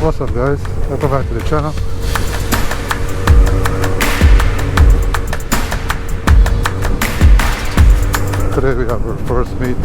What's up guys, welcome back to the channel. Today we have our first meet.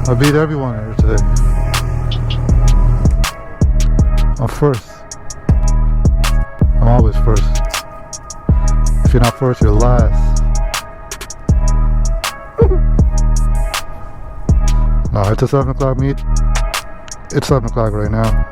I beat everyone here today. I'm first. I'm always first. If you're not first, you're last. No, it's a 7 o'clock meet. It's 7 o'clock right now.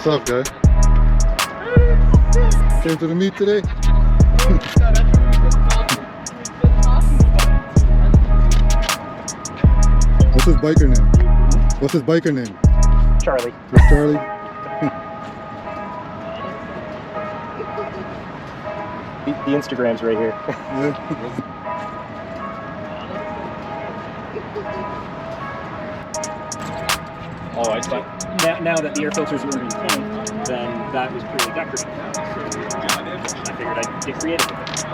What's up, guy? Came to the meet today? What's his biker name? What's his biker name? Charlie. It's Charlie? The Instagram's right here. Oh, I see. Now that the air filters were in pink, then that was purely decorative. I figured I'd get creative with it.